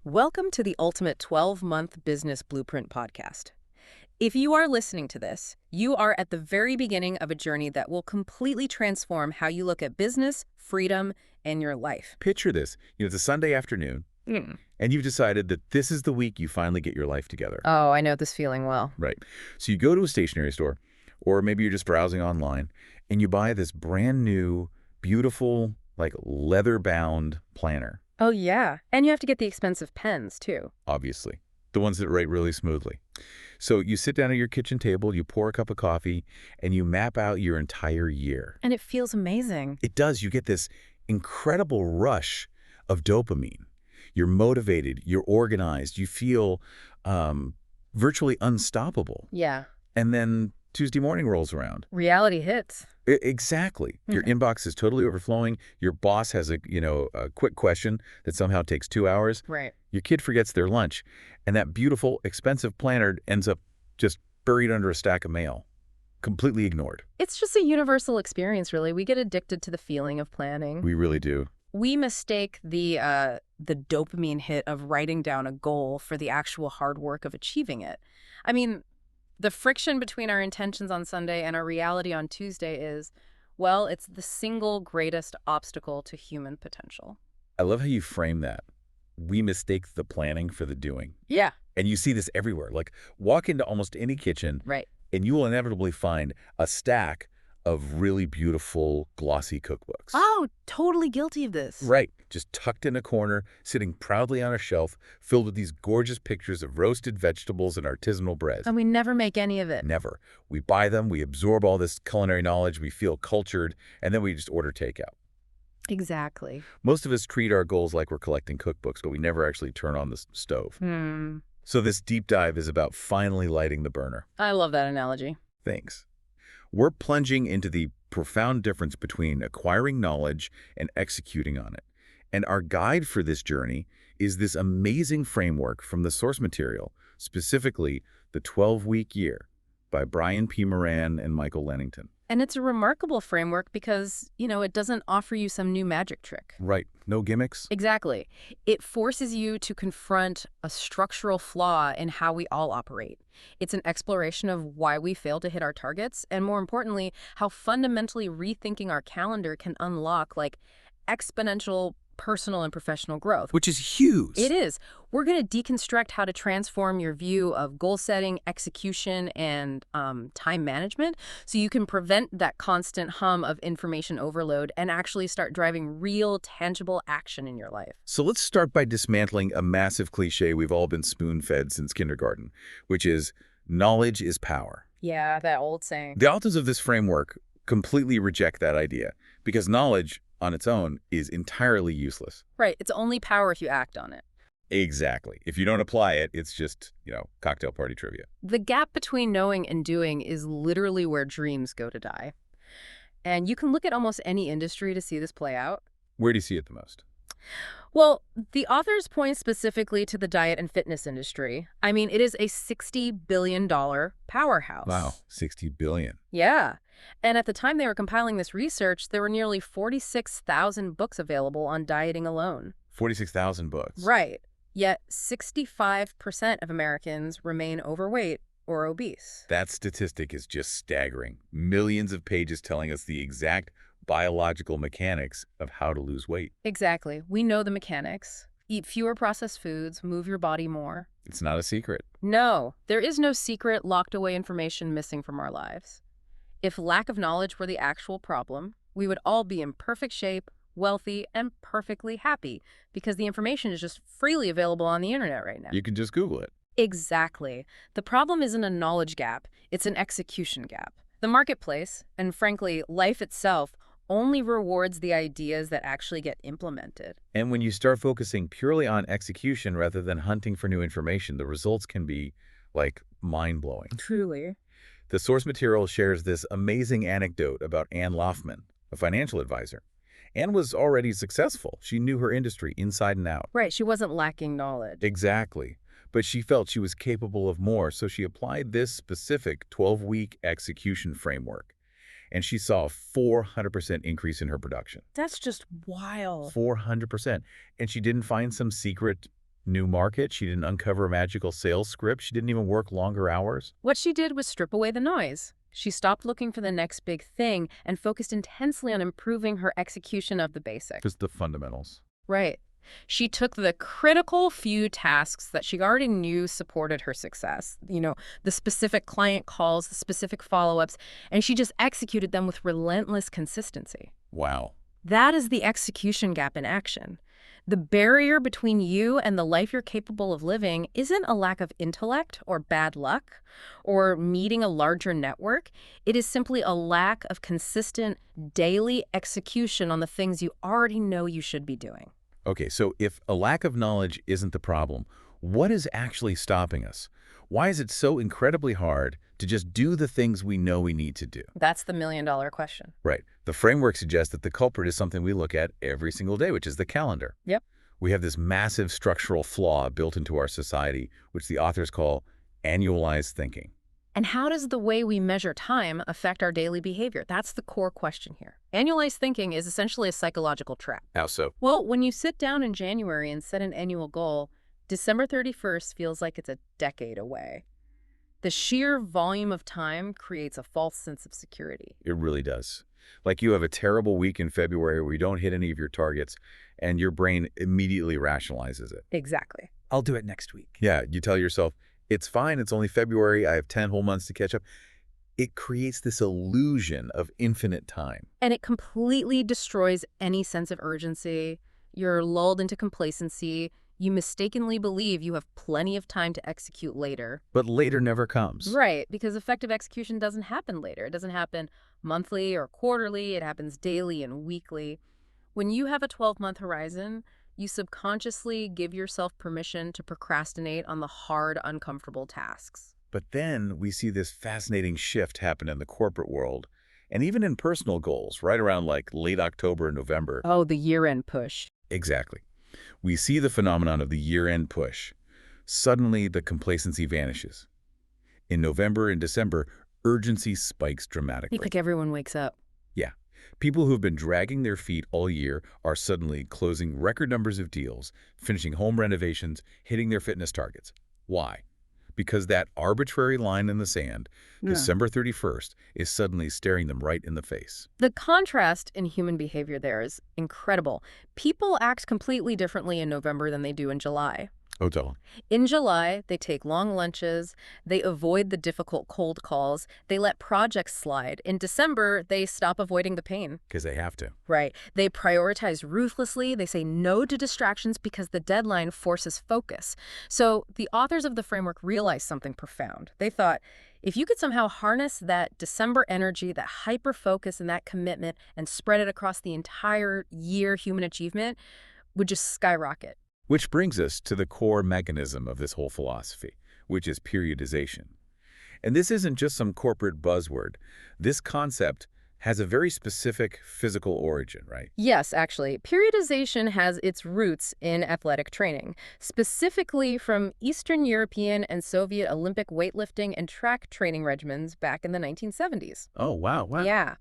Welcome to the Ultimate 12-Month Business Blueprint podcast. If you are listening to this, you are at the very beginning of a journey that will completely transform how you look at business, freedom, and your life. Picture this. It's a Sunday afternoon, and you've decided that this is the week you finally get your life together. Oh, I know this feeling well. Right. So you go to a stationery store, or maybe you're just browsing online, and you buy this brand new, beautiful, leather-bound planner. Oh, yeah. And you have to get the expensive pens, too. Obviously. The ones that write really smoothly. So you sit down at your kitchen table, you pour a cup of coffee, and you map out your entire year. And it feels amazing. It does. You get this incredible rush of dopamine. You're motivated, you're organized, you feel virtually unstoppable. Yeah. And then Tuesday morning rolls around. Reality hits. Exactly. Your inbox is totally overflowing. Your boss has a quick question that somehow takes 2 hours. Right. Your kid forgets their lunch. And that beautiful, expensive planner ends up just buried under a stack of mail. Completely ignored. It's just a universal experience, really. We get addicted to the feeling of planning. We really do. We mistake the dopamine hit of writing down a goal for the actual hard work of achieving it. I mean, the friction between our intentions on Sunday and our reality on Tuesday is, well, it's the single greatest obstacle to human potential. I love how you frame that. We mistake the planning for the doing. Yeah. And you see this everywhere. Walk into almost any kitchen, Right. and you will inevitably find a stack of really beautiful, glossy cookbooks. Oh, totally guilty of this. Right. Just tucked in a corner, sitting proudly on a shelf, filled with these gorgeous pictures of roasted vegetables and artisanal breads. And we never make any of it. Never. We buy them, we absorb all this culinary knowledge, we feel cultured, and then we just order takeout. Exactly. Most of us treat our goals like we're collecting cookbooks, but we never actually turn on the stove. So this deep dive is about finally lighting the burner. I love that analogy. Thanks. We're plunging into the profound difference between acquiring knowledge and executing on it. And our guide for this journey is this amazing framework from the source material, specifically The 12-Week Year by Brian.P. Moran and Michael Lennington. And it's a remarkable framework because, it doesn't offer you some new magic trick. Right. No gimmicks. Exactly. It forces you to confront a structural flaw in how we all operate. It's an exploration of why we fail to hit our targets, and more importantly, how fundamentally rethinking our calendar can unlock, exponential personal and professional growth. Which is huge. It is. We're going to deconstruct how to transform your view of goal setting, execution, and time management so you can prevent that constant hum of information overload and actually start driving real, tangible action in your life. So let's start by dismantling a massive cliche we've all been spoon-fed since kindergarten, which is knowledge is power. Yeah, that old saying. The authors of this framework completely reject that idea because knowledge on its own is entirely useless. Right. It's only power if you act on it. Exactly. If you don't apply it, it's just, cocktail party trivia. The gap between knowing and doing is literally where dreams go to die. And you can look at almost any industry to see this play out. Where do you see it the most? Well, the authors point specifically to the diet and fitness industry. I mean, it is a $60 billion powerhouse. Wow, 60 billion. Yeah. And at the time they were compiling this research, there were nearly 46,000 books available on dieting alone. 46,000 books. Right. Yet 65% of Americans remain overweight or obese. That statistic is just staggering. Millions of pages telling us the exact biological mechanics of how to lose weight. Exactly. We know the mechanics. Eat fewer processed foods, move your body more. It's not a secret. No, there is no secret, locked away information missing from our lives. If lack of knowledge were the actual problem, we would all be in perfect shape, wealthy, and perfectly happy because the information is just freely available on the internet right now. You can just Google it. Exactly. The problem isn't a knowledge gap, it's an execution gap. The marketplace, and frankly, life itself, only rewards the ideas that actually get implemented. And when you start focusing purely on execution rather than hunting for new information, the results can be, mind-blowing. Truly. The source material shares this amazing anecdote about Ann Loffman, a financial advisor. Ann was already successful. She knew her industry inside and out. Right, she wasn't lacking knowledge. Exactly. But she felt she was capable of more, so she applied this specific 12-week execution framework. And she saw a 400% increase in her production. That's just wild. 400%. And she didn't find some secret new market. She didn't uncover a magical sales script. She didn't even work longer hours. What she did was strip away the noise. She stopped looking for the next big thing and focused intensely on improving her execution of the basics. Just the fundamentals. Right. She took the critical few tasks that she already knew supported her success, the specific client calls, the specific follow-ups, and she just executed them with relentless consistency. Wow. That is the execution gap in action. The barrier between you and the life you're capable of living isn't a lack of intellect or bad luck or meeting a larger network. It is simply a lack of consistent daily execution on the things you already know you should be doing. Okay, so if a lack of knowledge isn't the problem, what is actually stopping us? Why is it so incredibly hard to just do the things we know we need to do? That's the million-dollar question. Right. The framework suggests that the culprit is something we look at every single day, which is the calendar. Yep. We have this massive structural flaw built into our society, which the authors call annualized thinking. And how does the way we measure time affect our daily behavior? That's the core question here. Annualized thinking is essentially a psychological trap. How so? Well, when you sit down in January and set an annual goal, December 31st feels like it's a decade away. The sheer volume of time creates a false sense of security. It really does. Like you have a terrible week in February where you don't hit any of your targets, and your brain immediately rationalizes it. Exactly. I'll do it next week. Yeah, you tell yourself, it's fine, it's only February, I have 10 whole months to catch up. It creates this illusion of infinite time. And it completely destroys any sense of urgency. You're lulled into complacency. You mistakenly believe you have plenty of time to execute later. But later never comes. Right, because effective execution doesn't happen later. It doesn't happen monthly or quarterly. It happens daily and weekly. When you have a 12-month horizon, you subconsciously give yourself permission to procrastinate on the hard, uncomfortable tasks. But then we see this fascinating shift happen in the corporate world, and even in personal goals, right around like late October and November. Oh, the year-end push. Exactly. We see the phenomenon of the year-end push. Suddenly, the complacency vanishes. In November and December, urgency spikes dramatically. Like everyone wakes up. Yeah. People who've been dragging their feet all year are suddenly closing record numbers of deals, finishing home renovations, hitting their fitness targets. Why? Because that arbitrary line in the sand, December 31st, is suddenly staring them right in the face. The contrast in human behavior there is incredible. People act completely differently in November than they do in July. Oh, tell 'em. In July, they take long lunches, they avoid the difficult cold calls, they let projects slide. In December, they stop avoiding the pain. Because they have to. Right. They prioritize ruthlessly, they say no to distractions because the deadline forces focus. So the authors of the framework realized something profound. They thought, if you could somehow harness that December energy, that hyper-focus and that commitment, and spread it across the entire year, human achievement would just skyrocket. Which brings us to the core mechanism of this whole philosophy, which is periodization. And this isn't just some corporate buzzword. This concept has a very specific physical origin, right? Yes, actually. Periodization has its roots in athletic training, specifically from Eastern European and Soviet Olympic weightlifting and track training regimens back in the 1970s. Oh, wow. Yeah.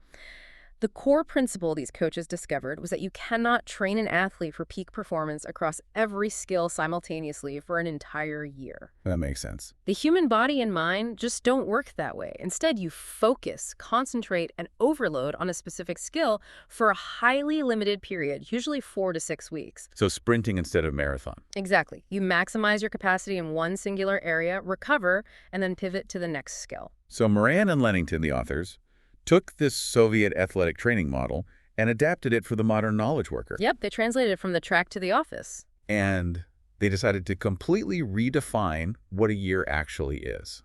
The core principle these coaches discovered was that you cannot train an athlete for peak performance across every skill simultaneously for an entire year. That makes sense. The human body and mind just don't work that way. Instead, you focus, concentrate, and overload on a specific skill for a highly limited period, usually 4 to 6 weeks. So sprinting instead of marathon. Exactly. You maximize your capacity in one singular area, recover, and then pivot to the next skill. So Moran and Lennington, the authors, took this Soviet athletic training model and adapted it for the modern knowledge worker. Yep, they translated it from the track to the office. And they decided to completely redefine what a year actually is.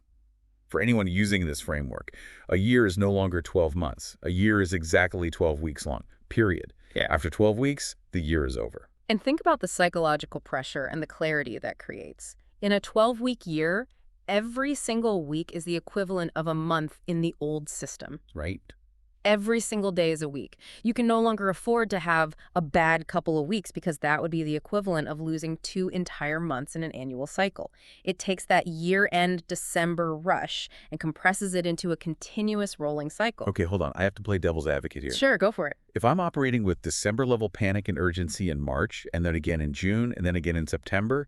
For anyone using this framework, a year is no longer 12 months. A year is exactly 12 weeks long, period. Yeah. After 12 weeks, the year is over. And think about the psychological pressure and the clarity that creates. In a 12-week year, every single week is the equivalent of a month in the old system. Right? Every single day is a week. You can no longer afford to have a bad couple of weeks because that would be the equivalent of losing 2 entire months in an annual cycle. It takes that year-end December rush and compresses it into a continuous rolling cycle. Okay, hold on. I have to play devil's advocate here. Sure, go for it. If I'm operating with December-level panic and urgency in March, and then again in June, and then again in September,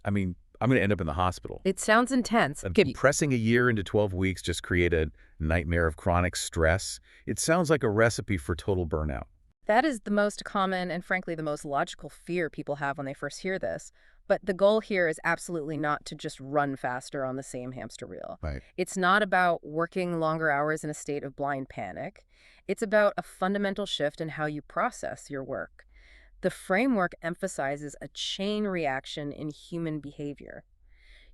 I mean, I'm going to end up in the hospital. It sounds intense. And compressing a year into 12 weeks just create a nightmare of chronic stress. It sounds like a recipe for total burnout. That is the most common and frankly the most logical fear people have when they first hear this. But the goal here is absolutely not to just run faster on the same hamster wheel. Right. It's not about working longer hours in a state of blind panic. It's about a fundamental shift in how you process your work. The framework emphasizes a chain reaction in human behavior.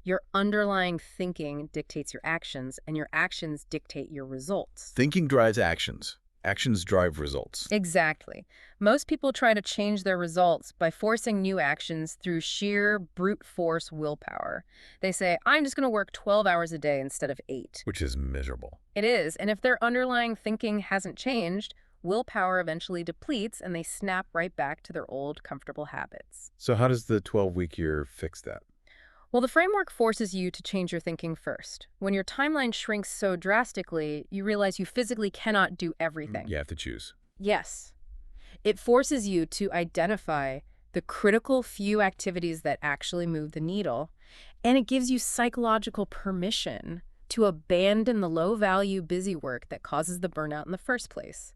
Your underlying thinking dictates your actions, and your actions dictate your results. Thinking drives actions. Actions drive results. Exactly. Most people try to change their results by forcing new actions through sheer brute force willpower. They say, I'm just going to work 12 hours a day instead of 8. Which is miserable. It is, and if their underlying thinking hasn't changed, willpower eventually depletes and they snap right back to their old comfortable habits. So how does the 12-week year fix that? Well, the framework forces you to change your thinking first. When your timeline shrinks so drastically, you realize you physically cannot do everything. You have to choose. Yes. It forces you to identify the critical few activities that actually move the needle, and it gives you psychological permission to abandon the low-value busy work that causes the burnout in the first place.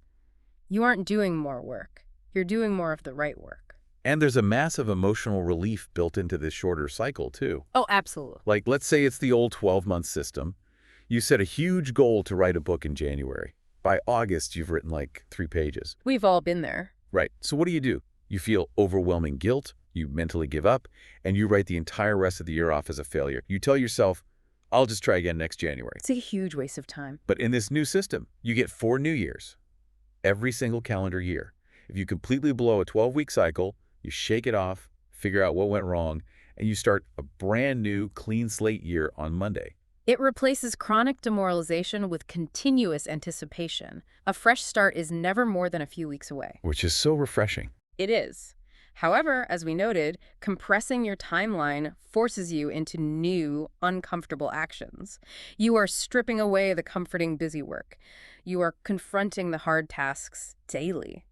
You aren't doing more work. You're doing more of the right work. And there's a massive emotional relief built into this shorter cycle, too. Oh, absolutely. Like, let's say it's the old 12-month system. You set a huge goal to write a book in January. By August, you've written like 3 pages. We've all been there. Right. So what do? You feel overwhelming guilt, you mentally give up, and you write the entire rest of the year off as a failure. You tell yourself, I'll just try again next January. It's a huge waste of time. But in this new system, you get 4 new years every single calendar year. If you completely blow a 12-week cycle, you shake it off, figure out what went wrong, and you start a brand new clean slate year on Monday. It replaces chronic demoralization with continuous anticipation. A fresh start is never more than a few weeks away. Which is so refreshing. It is. However, as we noted, compressing your timeline forces you into new, uncomfortable actions. You are stripping away the comforting busy work. You are confronting the hard tasks daily.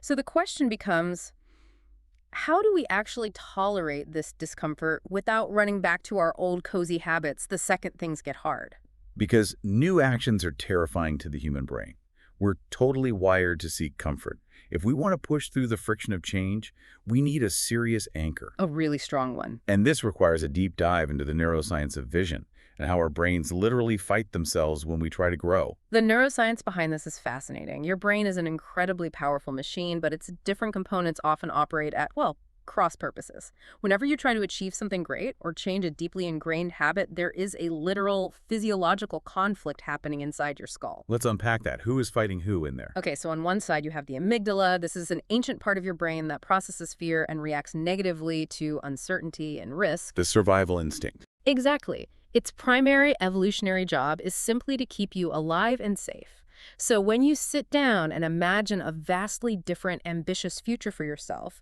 So the question becomes, how do we actually tolerate this discomfort without running back to our old cozy habits the second things get hard? Because new actions are terrifying to the human brain. We're totally wired to seek comfort. If we want to push through the friction of change, we need a serious anchor. A really strong one. And this requires a deep dive into the neuroscience of vision and how our brains literally fight themselves when we try to grow. The neuroscience behind this is fascinating. Your brain is an incredibly powerful machine, but its different components often operate at, well, cross purposes. Whenever you try to achieve something great or change a deeply ingrained habit, there is a literal physiological conflict happening inside your skull. Let's unpack that. Who is fighting who in there? Okay, so on one side you have the amygdala. This is an ancient part of your brain that processes fear and reacts negatively to uncertainty and risk. The survival instinct. Exactly. Its primary evolutionary job is simply to keep you alive and safe. So when you sit down and imagine a vastly different, ambitious future for yourself,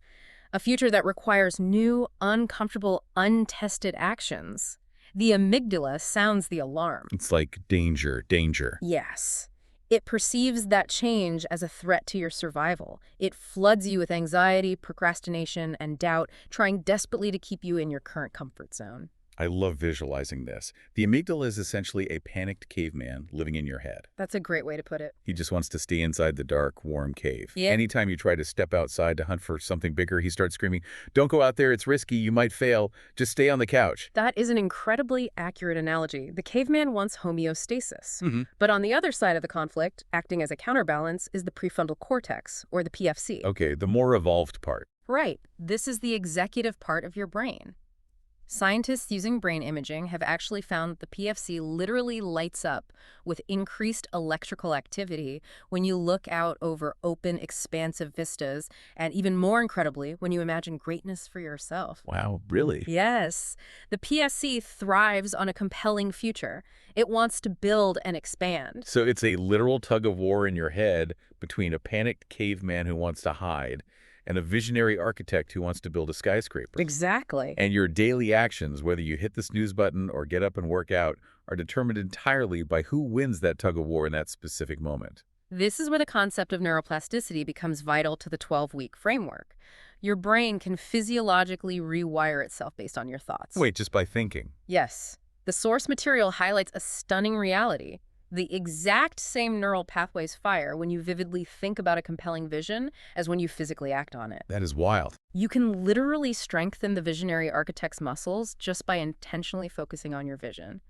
a future that requires new, uncomfortable, untested actions, the amygdala sounds the alarm. It's like danger, danger. Yes. It perceives that change as a threat to your survival. It floods you with anxiety, procrastination, and doubt, trying desperately to keep you in your current comfort zone. I love visualizing this. The amygdala is essentially a panicked caveman living in your head. That's a great way to put it. He just wants to stay inside the dark, warm cave. Yeah. Anytime you try to step outside to hunt for something bigger, he starts screaming, "Don't go out there, it's risky, you might fail. Just stay on the couch." That is an incredibly accurate analogy. The caveman wants homeostasis. But on the other side of the conflict, acting as a counterbalance, is the prefrontal cortex, or the PFC. Okay, the more evolved part. Right. This is the executive part of your brain. Scientists using brain imaging have actually found that the PFC literally lights up with increased electrical activity when you look out over open, expansive vistas, and even more incredibly, when you imagine greatness for yourself. Wow, really? Yes. The PFC thrives on a compelling future. It wants to build and expand. So it's a literal tug of war in your head between a panicked caveman who wants to hide and a visionary architect who wants to build a skyscraper. Exactly. And your daily actions, whether you hit the snooze button or get up and work out, are determined entirely by who wins that tug of war in that specific moment. This is where the concept of neuroplasticity becomes vital to the 12-week framework. Your brain can physiologically rewire itself based on your thoughts. Wait, just by thinking. Yes, the source material highlights a stunning reality. The exact same neural pathways fire when you vividly think about a compelling vision as when you physically act on it. That is wild. You can literally strengthen the visionary architect's muscles just by intentionally focusing on your vision.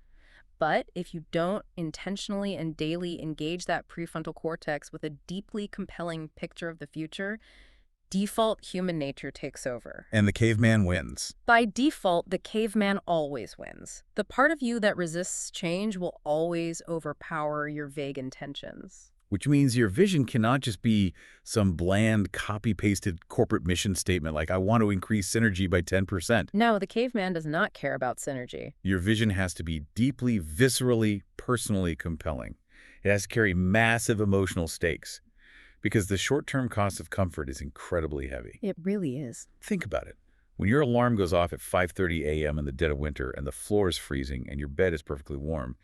But if you don't intentionally and daily engage that prefrontal cortex with a deeply compelling picture of the future, default human nature takes over. And the caveman wins. By default, the caveman always wins. The part of you that resists change will always overpower your vague intentions. Which means your vision cannot just be some bland, copy-pasted corporate mission statement like, I want to increase synergy by 10%. No, the caveman does not care about synergy. Your vision has to be deeply, viscerally, personally compelling. It has to carry massive emotional stakes because the short-term cost of comfort is incredibly heavy. It really is. Think about it. When your alarm goes off at 5:30 a.m. in the dead of winter and the floor is freezing and your bed is perfectly warm,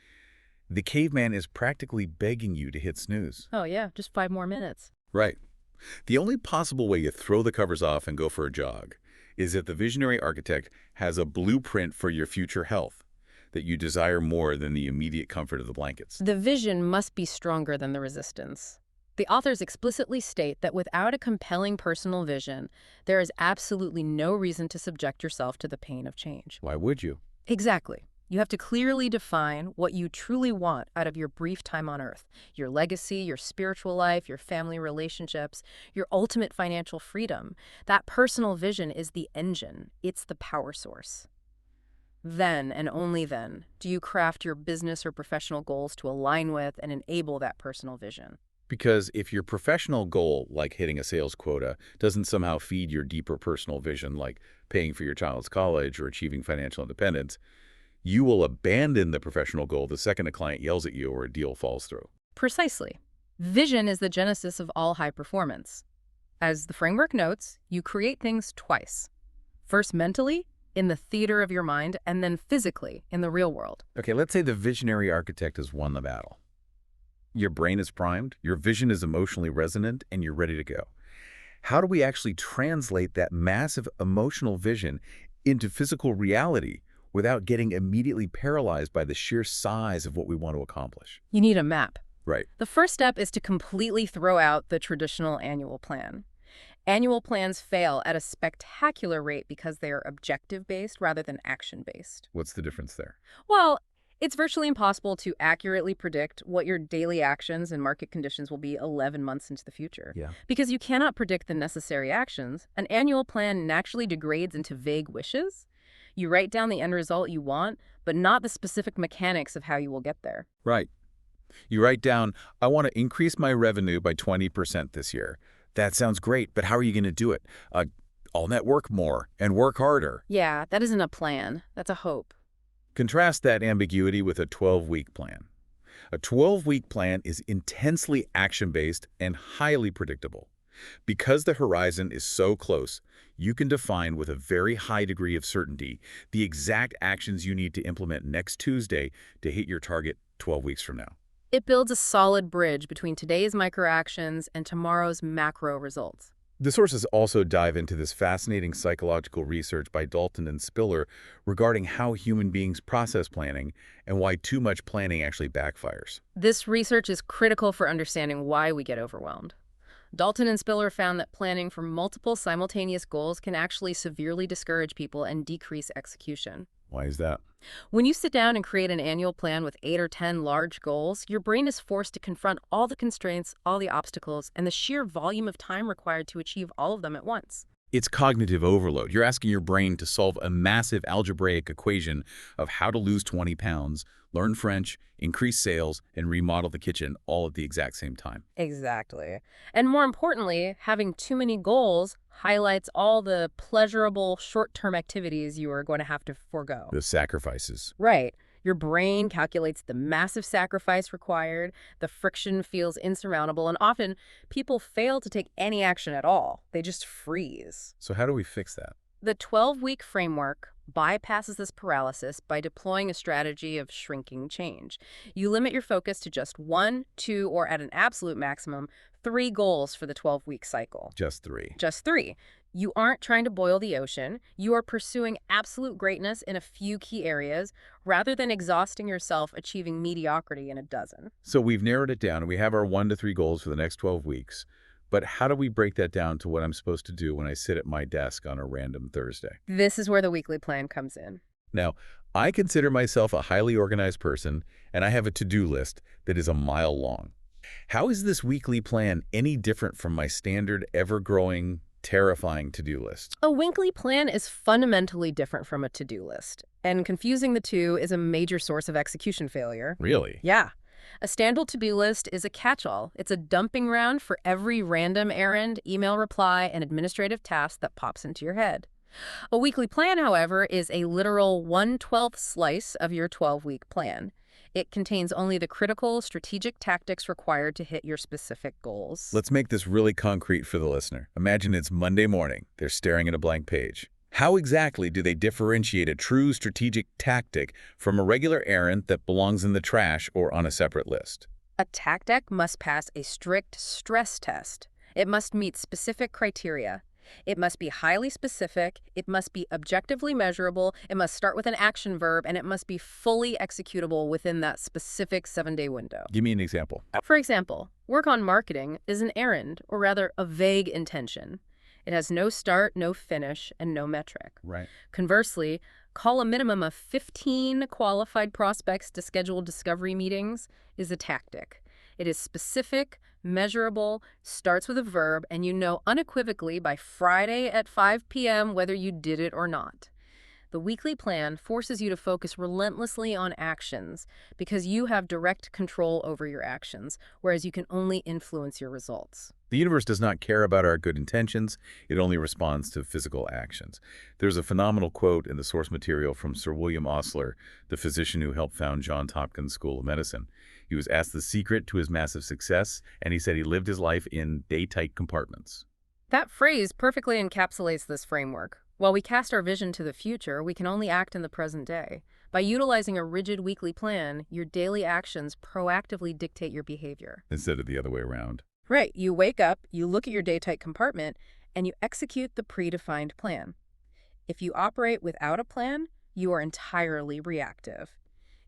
the caveman is practically begging you to hit snooze. Oh yeah, just 5 more minutes. Right. The only possible way you throw the covers off and go for a jog is if the visionary architect has a blueprint for your future health that you desire more than the immediate comfort of the blankets. The vision must be stronger than the resistance. The authors explicitly state that without a compelling personal vision, there is absolutely no reason to subject yourself to the pain of change. Why would you? Exactly. You have to clearly define what you truly want out of your brief time on Earth. Your legacy, your spiritual life, your family relationships, your ultimate financial freedom. That personal vision is the engine. It's the power source. Then, and only then, do you craft your business or professional goals to align with and enable that personal vision. Because if your professional goal, like hitting a sales quota, doesn't somehow feed your deeper personal vision, like paying for your child's college or achieving financial independence, you will abandon the professional goal the second a client yells at you or a deal falls through. Precisely. Vision is the genesis of all high performance. As the framework notes, you create things twice. First mentally, in the theater of your mind, and then physically, in the real world. Okay, let's say the visionary architect has won the battle. Your brain is primed, your vision is emotionally resonant, and you're ready to go. How do we actually translate that massive emotional vision into physical reality without getting immediately paralyzed by the sheer size of what we want to accomplish? You need a map. Right. The first step is to completely throw out the traditional annual plan. Annual plans fail at a spectacular rate because they are objective-based rather than action-based. What's the difference there? Well, it's virtually impossible to accurately predict what your daily actions and market conditions will be 11 months into the future. Yeah. Because you cannot predict the necessary actions, an annual plan naturally degrades into vague wishes. You write down the end result you want, but not the specific mechanics of how you will get there. Right. You write down, I want to increase my revenue by 20% this year. That sounds great, but how are you going to do it? I'll network more and work harder. Yeah, that isn't a plan. That's a hope. Contrast that ambiguity with a 12-week plan. A 12-week plan is intensely action-based and highly predictable. Because the horizon is so close, you can define with a very high degree of certainty the exact actions you need to implement next Tuesday to hit your target 12 weeks from now. It builds a solid bridge between today's microactions and tomorrow's macro results. The sources also dive into this fascinating psychological research by Dalton and Spiller regarding how human beings process planning and why too much planning actually backfires. This research is critical for understanding why we get overwhelmed. Dalton and Spiller found that planning for multiple simultaneous goals can actually severely discourage people and decrease execution. Why is that? When you sit down and create an annual plan with 8 or 10 large goals, your brain is forced to confront all the constraints, all the obstacles, and the sheer volume of time required to achieve all of them at once. It's cognitive overload. You're asking your brain to solve a massive algebraic equation of how to lose 20 pounds, learn French, increase sales, and remodel the kitchen all at the exact same time. Exactly. And more importantly, having too many goals highlights all the pleasurable short-term activities you are going to have to forego. The sacrifices. Right. Your brain calculates the massive sacrifice required, the friction feels insurmountable, and often people fail to take any action at all. They just freeze. So how do we fix that? The 12-week framework bypasses this paralysis by deploying a strategy of shrinking change. You limit your focus to just one, two, or at an absolute maximum, three goals for the 12-week cycle. Just three. Just three. You aren't trying to boil the ocean. You are pursuing absolute greatness in a few key areas rather than exhausting yourself achieving mediocrity in a dozen. So we've narrowed it down. We have our 1 to 3 goals for the next 12 weeks. But how do we break that down to what I'm supposed to do when I sit at my desk on a random Thursday? This is where the weekly plan comes in. Now, I consider myself a highly organized person, and I have a to-do list that is a mile long. How is this weekly plan any different from my standard, ever-growing, terrifying to-do list? A weekly plan is fundamentally different from a to-do list, and confusing the two is a major source of execution failure. Really? Yeah. A standard to-do list is a catch-all. It's a dumping ground for every random errand, email reply, and administrative task that pops into your head. A weekly plan, however, is a literal 1/12 slice of your 12-week plan. It contains only the critical strategic tactics required to hit your specific goals. Let's make this really concrete for the listener. Imagine it's Monday morning. They're staring at a blank page. How exactly do they differentiate a true strategic tactic from a regular errand that belongs in the trash or on a separate list? A tactic must pass a strict stress test. It must meet specific criteria. It must be highly specific, it must be objectively measurable, it must start with an action verb, and it must be fully executable within that specific 7-day window. Give me an example. For example, work on marketing is an errand, or rather a vague intention. It has no start, no finish, and no metric. Right. Conversely, call a minimum of 15 qualified prospects to schedule discovery meetings is a tactic. It is specific, measurable, starts with a verb, and you know unequivocally by Friday at 5 p.m. whether you did it or not. The weekly plan forces you to focus relentlessly on actions because you have direct control over your actions, whereas you can only influence your results. The universe does not care about our good intentions. It only responds to physical actions. There's a phenomenal quote in the source material from Sir William Osler, the physician who helped found Johns Hopkins School of Medicine. He was asked the secret to his massive success, and he said he lived his life in day-tight compartments. That phrase perfectly encapsulates this framework. While we cast our vision to the future, we can only act in the present day. By utilizing a rigid weekly plan, your daily actions proactively dictate your behavior. Instead of the other way around. Right. You wake up, you look at your day-tight compartment, and you execute the predefined plan. If you operate without a plan, you are entirely reactive.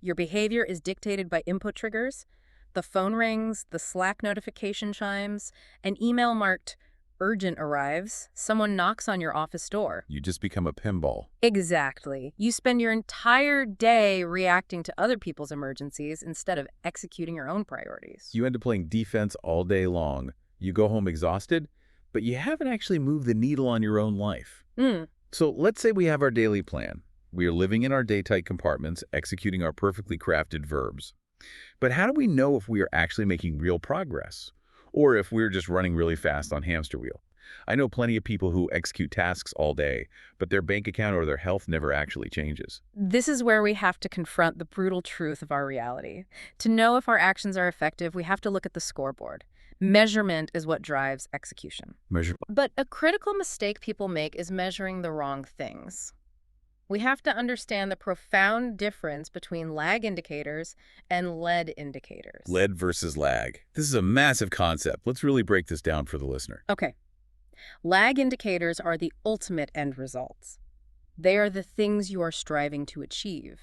Your behavior is dictated by input triggers. The phone rings, the Slack notification chimes, an email marked urgent arrives, someone knocks on your office door. You just become a pinball. Exactly. You spend your entire day reacting to other people's emergencies instead of executing your own priorities. You end up playing defense all day long. You go home exhausted, but you haven't actually moved the needle on your own life. So let's say we have our daily plan. We are living in our day-tight compartments, executing our perfectly crafted verbs. But how do we know if we are actually making real progress? Or if we're just running really fast on hamster wheel? I know plenty of people who execute tasks all day, but their bank account or their health never actually changes. This is where we have to confront the brutal truth of our reality. To know if our actions are effective, we have to look at the scoreboard. Measurement is what drives execution. Measurable. But a critical mistake people make is measuring the wrong things. We have to understand the profound difference between lag indicators and lead indicators. Lead versus lag. This is a massive concept. Let's really break this down for the listener. Okay. Lag indicators are the ultimate end results. They are the things you are striving to achieve.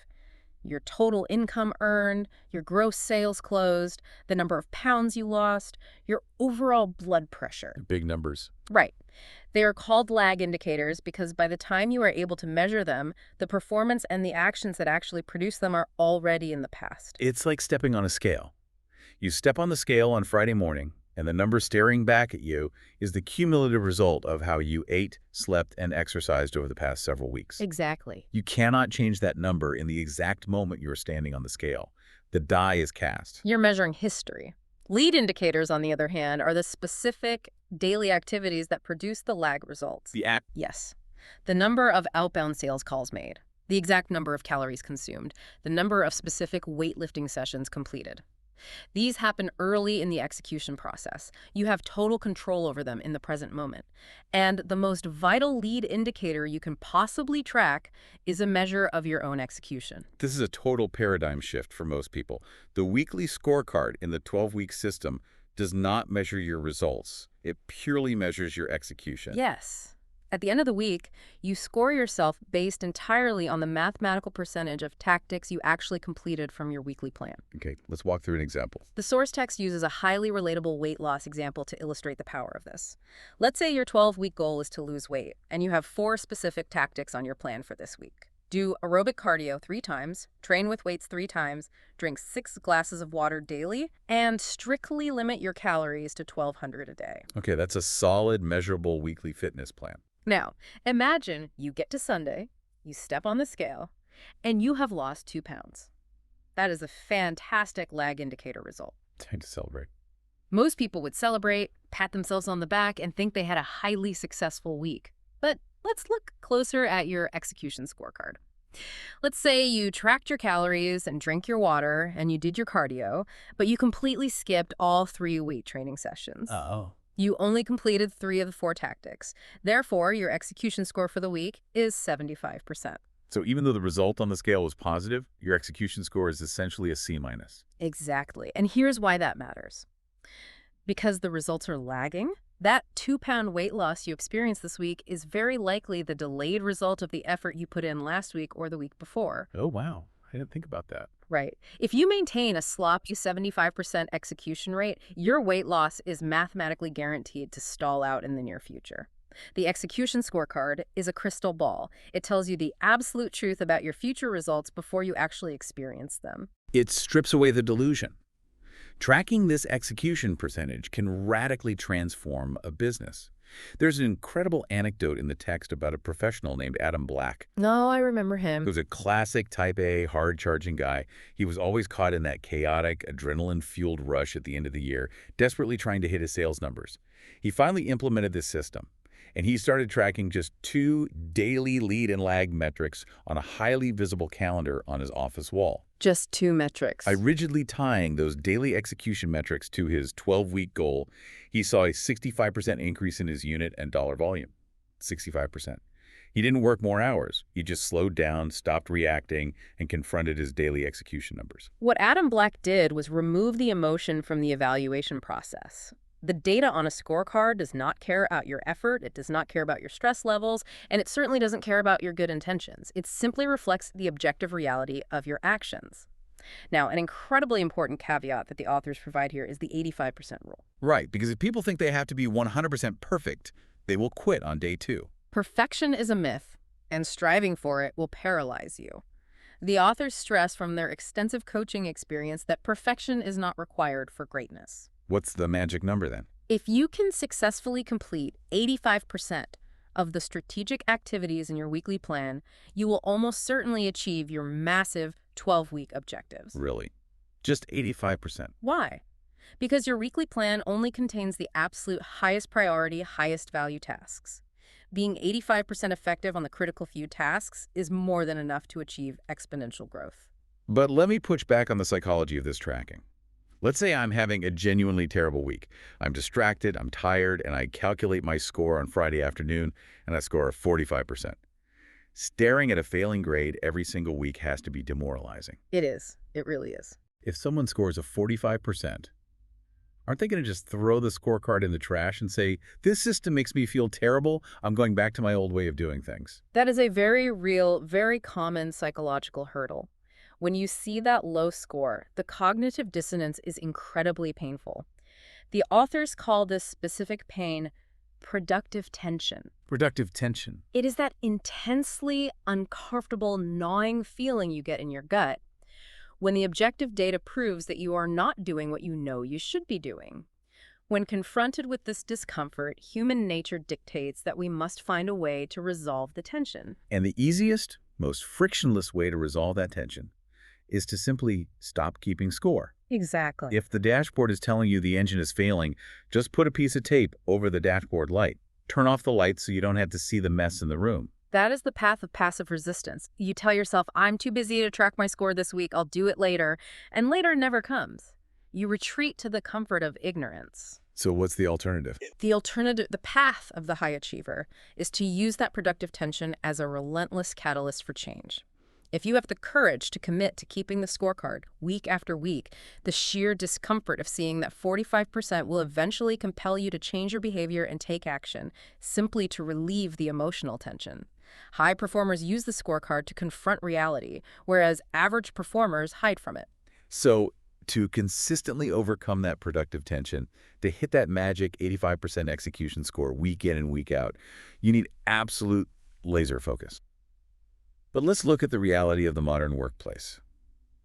Your total income earned, your gross sales closed, the number of pounds you lost, your overall blood pressure. Big numbers. Right. They are called lag indicators because by the time you are able to measure them, the performance and the actions that actually produce them are already in the past. It's like stepping on a scale. You step on the scale on Friday morning, and the number staring back at you is the cumulative result of how you ate, slept, and exercised over the past several weeks. Exactly. You cannot change that number in the exact moment you are standing on the scale. The die is cast. You're measuring history. Lead indicators, on the other hand, are the specific daily activities that produce the lag results. Yes. The number of outbound sales calls made, the exact number of calories consumed, the number of specific weightlifting sessions completed. These happen early in the execution process. You have total control over them in the present moment. And the most vital lead indicator you can possibly track is a measure of your own execution. This is a total paradigm shift for most people. The weekly scorecard in the 12-week system does not measure your results. It purely measures your execution. Yes. At the end of the week, you score yourself based entirely on the mathematical percentage of tactics you actually completed from your weekly plan. Okay, let's walk through an example. The source text uses a highly relatable weight loss example to illustrate the power of this. Let's say your 12-week goal is to lose weight, and you have 4 specific tactics on your plan for this week. Do aerobic cardio 3 times, train with weights 3 times, drink 6 glasses of water daily, and strictly limit your calories to 1,200 a day. Okay, that's a solid, measurable weekly fitness plan. Now, imagine you get to Sunday, you step on the scale, and you have lost 2 pounds. That is a fantastic lag indicator result. Time to celebrate. Most people would celebrate, pat themselves on the back, and think they had a highly successful week. But let's look closer at your execution scorecard. Let's say you tracked your calories and drank your water and you did your cardio, but you completely skipped all 3 weight training sessions. Oh. You only completed 3 of the 4 tactics. Therefore, your execution score for the week is 75%. So even though the result on the scale was positive, your execution score is essentially a C-. Exactly. And here's why that matters. Because the results are lagging, that 2-pound weight loss you experienced this week is very likely the delayed result of the effort you put in last week or the week before. Oh, wow. I didn't think about that. Right. If you maintain a sloppy 75% execution rate, your weight loss is mathematically guaranteed to stall out in the near future. The execution scorecard is a crystal ball. It tells you the absolute truth about your future results before you actually experience them. It strips away the delusion. Tracking this execution percentage can radically transform a business. There's an incredible anecdote in the text about a professional named Adam Black. No, I remember him. He was a classic type A, hard-charging guy. He was always caught in that chaotic, adrenaline-fueled rush at the end of the year, desperately trying to hit his sales numbers. He finally implemented this system, and he started tracking just 2 daily lead and lag metrics on a highly visible calendar on his office wall. Just 2 metrics. By rigidly tying those daily execution metrics to his 12-week goal, he saw a 65% increase in his unit and dollar volume. 65%. He didn't work more hours. He just slowed down, stopped reacting, and confronted his daily execution numbers. What Adam Black did was remove the emotion from the evaluation process. The data on a scorecard does not care about your effort, it does not care about your stress levels, and it certainly doesn't care about your good intentions. It simply reflects the objective reality of your actions. Now, an incredibly important caveat that the authors provide here is the 85% rule. Right, because if people think they have to be 100% perfect, they will quit on day 2. Perfection is a myth, and striving for it will paralyze you. The authors stress from their extensive coaching experience that perfection is not required for greatness. What's the magic number then? If you can successfully complete 85% of the strategic activities in your weekly plan, you will almost certainly achieve your massive 12-week objectives. Really? Just 85%? Why? Because your weekly plan only contains the absolute highest priority, highest value tasks. Being 85% effective on the critical few tasks is more than enough to achieve exponential growth. But let me push back on the psychology of this tracking. Let's say I'm having a genuinely terrible week. I'm distracted, I'm tired, and I calculate my score on Friday afternoon, and I score a 45%. Staring at a failing grade every single week has to be demoralizing. It is. It really is. If someone scores a 45%, aren't they going to just throw the scorecard in the trash and say, this system makes me feel terrible, I'm going back to my old way of doing things? That is a very real, very common psychological hurdle. When you see that low score, the cognitive dissonance is incredibly painful. The authors call this specific pain productive tension. Productive tension. It is that intensely uncomfortable, gnawing feeling you get in your gut when the objective data proves that you are not doing what you know you should be doing. When confronted with this discomfort, human nature dictates that we must find a way to resolve the tension. And the easiest, most frictionless way to resolve that tension is to simply stop keeping score. Exactly. If the dashboard is telling you the engine is failing, just put a piece of tape over the dashboard light. Turn off the light so you don't have to see the mess in the room. That is the path of passive resistance. You tell yourself, I'm too busy to track my score this week, I'll do it later, and later never comes. You retreat to the comfort of ignorance. So what's the alternative? The path of the high achiever is to use that productive tension as a relentless catalyst for change. If you have the courage to commit to keeping the scorecard week after week, the sheer discomfort of seeing that 45% will eventually compel you to change your behavior and take action, simply to relieve the emotional tension. High performers use the scorecard to confront reality, whereas average performers hide from it. So to consistently overcome that productive tension, to hit that magic 85% execution score week in and week out, you need absolute laser focus. But let's look at the reality of the modern workplace.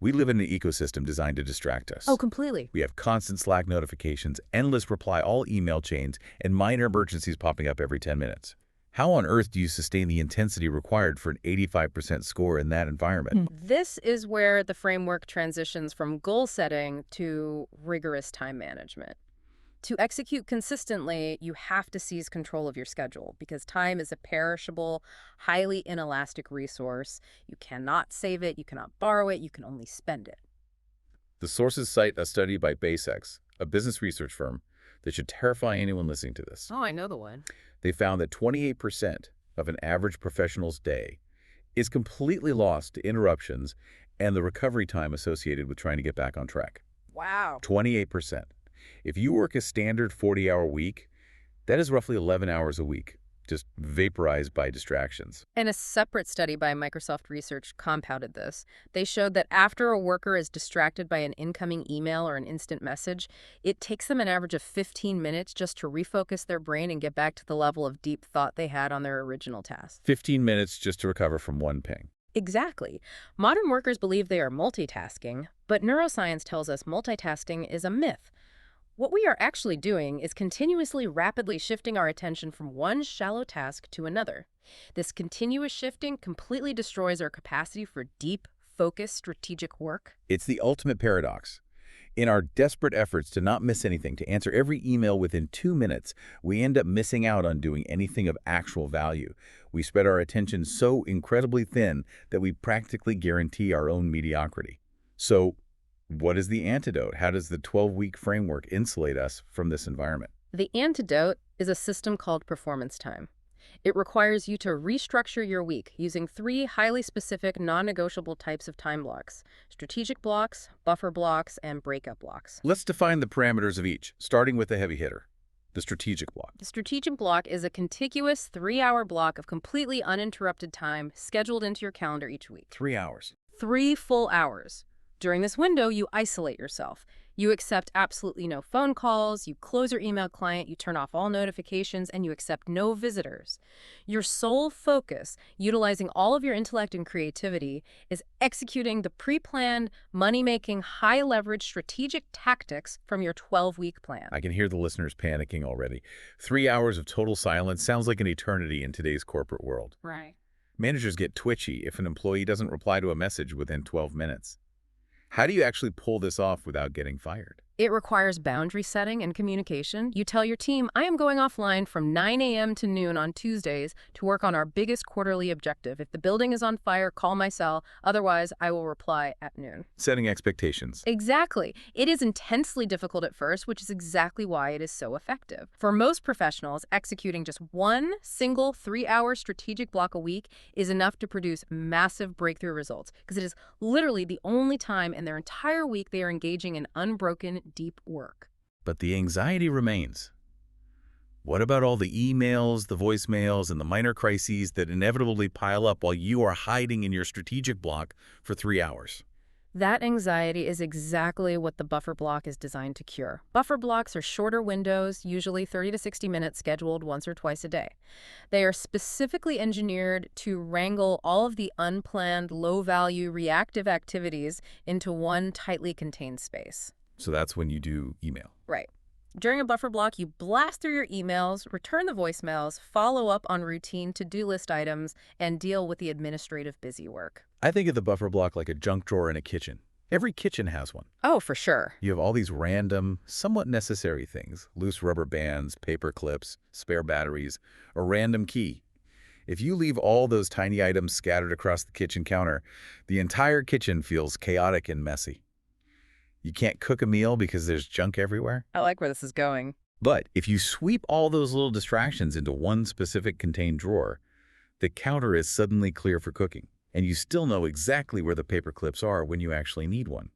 We live in an ecosystem designed to distract us. Oh, completely. We have constant Slack notifications, endless reply-all email chains, and minor emergencies popping up every 10 minutes. How on earth do you sustain the intensity required for an 85% score in that environment? This is where the framework transitions from goal setting to rigorous time management. To execute consistently, you have to seize control of your schedule because time is a perishable, highly inelastic resource. You cannot save it, you cannot borrow it, you can only spend it. The sources cite a study by BaseX, a business research firm, that should terrify anyone listening to this. Oh, I know the one. They found that 28% of an average professional's day is completely lost to interruptions and the recovery time associated with trying to get back on track. Wow. 28%. If you work a standard 40-hour week, that is roughly 11 hours a week, just vaporized by distractions. And a separate study by Microsoft Research compounded this. They showed that after a worker is distracted by an incoming email or an instant message, it takes them an average of 15 minutes just to refocus their brain and get back to the level of deep thought they had on their original task. 15 minutes just to recover from one ping. Exactly. Modern workers believe they are multitasking, but neuroscience tells us multitasking is a myth. What we are actually doing is continuously rapidly shifting our attention from one shallow task to another. This continuous shifting completely destroys our capacity for deep, focused, strategic work. It's the ultimate paradox. In our desperate efforts to not miss anything, to answer every email within 2 minutes, we end up missing out on doing anything of actual value. We spread our attention so incredibly thin that we practically guarantee our own mediocrity. So, what is the antidote? How does the 12-week framework insulate us from this environment? The antidote is a system called performance time. It requires you to restructure your week using 3 highly specific, non-negotiable types of time blocks: strategic blocks, buffer blocks, and breakup blocks. Let's define the parameters of each, starting with the heavy hitter, the strategic block. The strategic block is a contiguous 3-hour block of completely uninterrupted time scheduled into your calendar each week. 3 hours. 3 full hours. During this window, you isolate yourself. You accept absolutely no phone calls, you close your email client, you turn off all notifications, and you accept no visitors. Your sole focus, utilizing all of your intellect and creativity, is executing the pre-planned, money-making, high-leverage strategic tactics from your 12-week plan. I can hear the listeners panicking already. 3 hours of total silence sounds like an eternity in today's corporate world. Right. Managers get twitchy if an employee doesn't reply to a message within 12 minutes. How do you actually pull this off without getting fired? It requires boundary setting and communication. You tell your team, I am going offline from 9 a.m. to noon on Tuesdays to work on our biggest quarterly objective. If the building is on fire, call my cell. Otherwise, I will reply at noon. Setting expectations. Exactly. It is intensely difficult at first, which is exactly why it is so effective. For most professionals, executing just one single 3-hour strategic block a week is enough to produce massive breakthrough results, because it is literally the only time in their entire week they are engaging in unbroken, deep work. But the anxiety remains. What about all the emails, the voicemails, and the minor crises that inevitably pile up while you are hiding in your strategic block for 3 hours? That anxiety is exactly what the buffer block is designed to cure. Buffer blocks are shorter windows, usually 30 to 60 minutes, scheduled once or twice a day. They are specifically engineered to wrangle all of the unplanned, low-value, reactive activities into one tightly contained space. So that's when you do email. Right. During a buffer block, you blast through your emails, return the voicemails, follow up on routine to-do list items, and deal with the administrative busy work. I think of the buffer block like a junk drawer in a kitchen. Every kitchen has one. Oh, for sure. You have all these random, somewhat necessary things: loose rubber bands, paper clips, spare batteries, a random key. If you leave all those tiny items scattered across the kitchen counter, the entire kitchen feels chaotic and messy. You can't cook a meal because there's junk everywhere. I like where this is going. But if you sweep all those little distractions into one specific contained drawer, the counter is suddenly clear for cooking, and you still know exactly where the paper clips are when you actually need one.